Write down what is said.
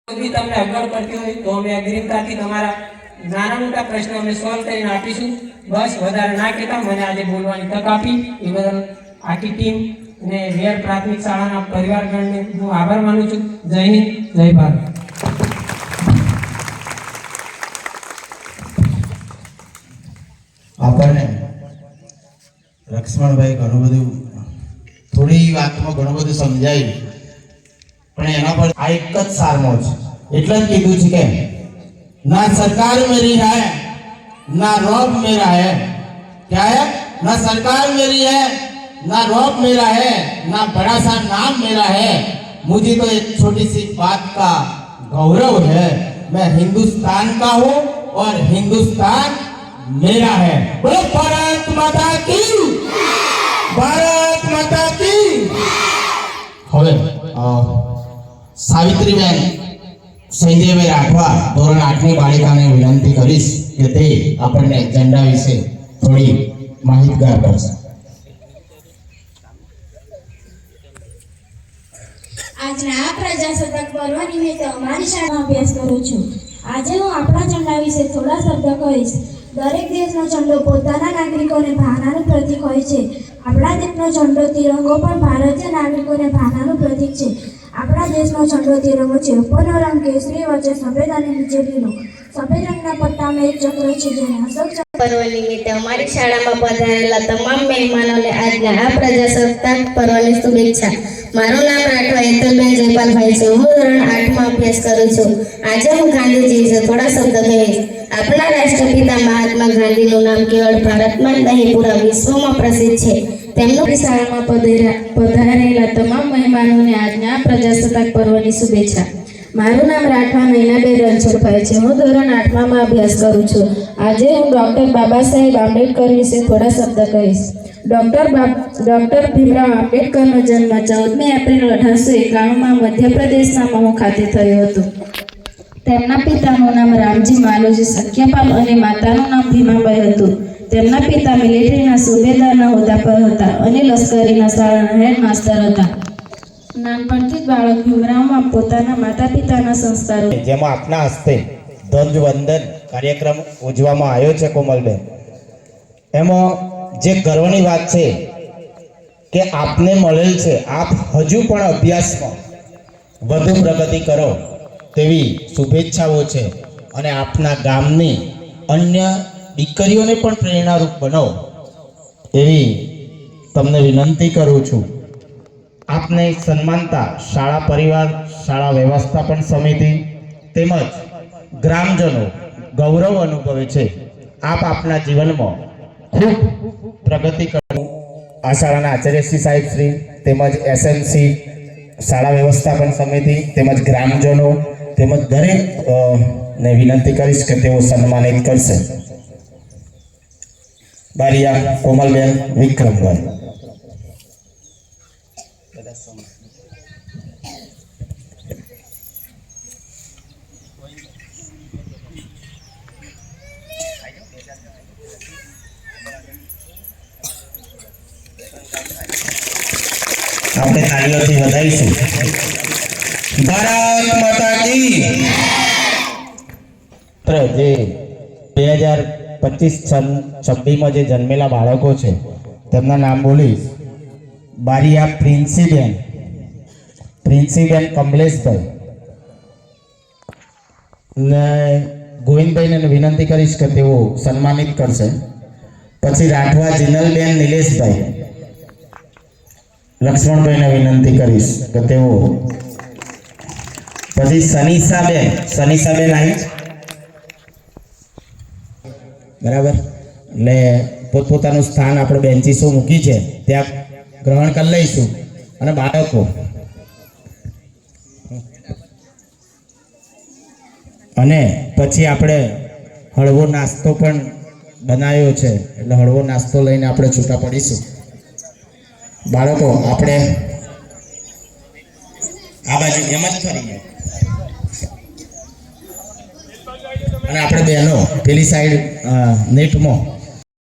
भी તમને અગવડ પડતી હોય તો અમે અગ્રિમતાથી તમારા નાના મોટા પ્રશ્નો અમે સોલ્વ કરીને આપીશું। બસ વધારે ના કહેતા, મને આજે બોલવાની તક આપી એ બદલ આખી ટીમ અને વેર પ્રાથમિક શાળાના પરિવારગણને હું આભાર માનું છું। જય હિન્દ, જય ભારત। આપણને લક્ષ્મણભાઈ ઘણું બધું થોડી વાતમાં ઘણું બધું સમજાયું, પણ એના પર આ એક જ સારમો છે। એટલે જ કીધું છે કે ના સરકાર मेरी है ना रौब मेरा है। क्या है? ना सरकार मेरी है ना रौब मेरा है ना बड़ा सा नाम मेरा है। मुझे तो एक छोटी सी बात का गौरव है। मैं हिंदुस्तान का हूँ और हिंदुस्तान मेरा है। बोलो भारत माता की, भारत माता की। હવે સાવિત્રીબેન સંજયભાઈ રાઠવા ધોરણ 8 ની બાળિકાને વિનંતી કરીશ કે તે આપણને ઝંડા વિશે થોડી માહિતગાર કરશે। આજના પ્રજાસત્તાક પર્વ નિમિત્તે અમારી શાળામાં અભ્યાસ કરું છું। આજે હું આપણા ઝંડા વિશે થોડા શબ્દ કહીશ। દરેક દેશનો ઝંડો પોતાના નાગરિકોને ભાવનાનું પ્રતીક હોય છે। આપણા દેશનો ઝંડો તિરંગો પણ ભારતીય નાગરિકોને ભાવનાનું પ્રતીક છે। આપણા દેશનો ઝંડો તિરંગો છે। ઉપરનો રંગ કેસરી, વચ્ચે સફેદ અને નીચે લીલો। સફેદ રંગના પટ્ટામાં એક ચક્ર છે જેને અશોક પર્વ નિમિત્તે અમારી શાળામાં પધારેલા તમામ મહેમાનોને આજના આ પ્રજાસત્તાક પર્વની શુભેચ્છા। મારું નામ રાઠવા હેતલબેન જયપાલભાઈ છે। હું ધોરણ 8માં અભ્યાસ કરું છું। આજે હું ગાંધીજી વિશે થોડા શબ્દ કહીશ। આપણા રાષ્ટ્રપિતા મહાત્મા ગાંધીનું નામ કેવળ ભારતમાં જ નહીં પૂરા વિશ્વમાં પ્રસિદ્ધ છે। તેમનું શાળામાં પધારેલા તમામ મહેમાનોને આજના પ્રજાસત્તાક પર્વની શુભેચ્છા। મારું નામ રાઠવા નૈનાબેન રણછોડભાઈ છે। હું ધોરણ 8માં અભ્યાસ કરું છું। આજે હું ડૉક્ટર બાબા સાહેબ આંબેડકર વિશે થોડા શબ્દ કહીશ। ડૉક્ટર ભીમરાવ આંબેડકરનો જન્મ 14 એપ્રિલ 1891માં મધ્યપ્રદેશના મહુ ખાતે થયો હતો। તેમના પિતાનું નામ રામજી માલોજી સખ્યાપાલ અને માતાનું નામ ભીમાબાઈ હતું। તેમના પિતા મિલિટરીના સુબેદારના હોદ્દા પર હતા અને લશ્કરીના શાળાના હેડ માસ્ટર હતા। નાનપણથી જ બાળક ભીમરાવમાં પોતાના માતા પિતાના સંસ્કારો, જેમાં આપના હસ્તે ધ્વજવંદન કાર્યક્રમ ઉજવવામાં આવ્યો છે કોમલબેન, એમાં જે ગર્વની વાત છે કે આપને મળેલ છે, આપ હજુ પણ અભ્યાસમાં વધુ પ્રગતિ કરો તેવી શુભેચ્છાઓ છે અને આપના ગામની અન્ય દીકરીઓને પણ પ્રેરણારૂપ બનો એવી તમને વિનંતી કરું છું। આપને સન્માનતા શાળા પરિવાર, શાળા વ્યવસ્થાપન સમિતિ તેમજ ગ્રામજનો ગૌરવ અનુભવે છે। આપ આપના જીવનમાં ખૂબ પ્રગતિ કરો। આ શાળાના આચાર્યશ્રી સાહેબ શ્રી તેમજ એસએમસી, શાળા વ્યવસ્થાપન સમિતિ તેમજ ગ્રામજનો તેમજ દરેક ને વિનંતી કરીશ કે તેઓ સન્માનિત કરશે। બારિયા કોમલબેન વિક્રમભાઈ। આપણે તાળીઓથી વધાવીશું। ભારત માતા કી। જે 2025-26માં જે જન્મેલા બાળકો છે તેમના નામ બોલીશ। બારિયા પ્રિન્સીબેન કમલેશભાઈ ને ગોવિંદભાઈને વિનંતી કરીશ કે તેઓ સન્માનિત કરશે। પછી રાઠવા જીનલબેન નિલેશભાઈ, લક્ષ્મણભાઈને વિનંતી કરીશ કે તેઓ, પછી સનીસાબેન આવી બરાબર, એટલે પોતપોતાનું સ્થાન આપણે બેન્ચીસો મૂકી છે ત્યાં ગ્રહણ કરી લઈશું। અને બાળકો અને પછી આપણે હળવો નાસ્તો પણ બનાવ્યો છે, એટલે હળવો નાસ્તો લઈને આપણે છૂટા પડીશું। બાળકો આપણે આ બાજુ એમ જ ફરીએ અને આપણે બહેનો પેલી સાઈડ નેટમાં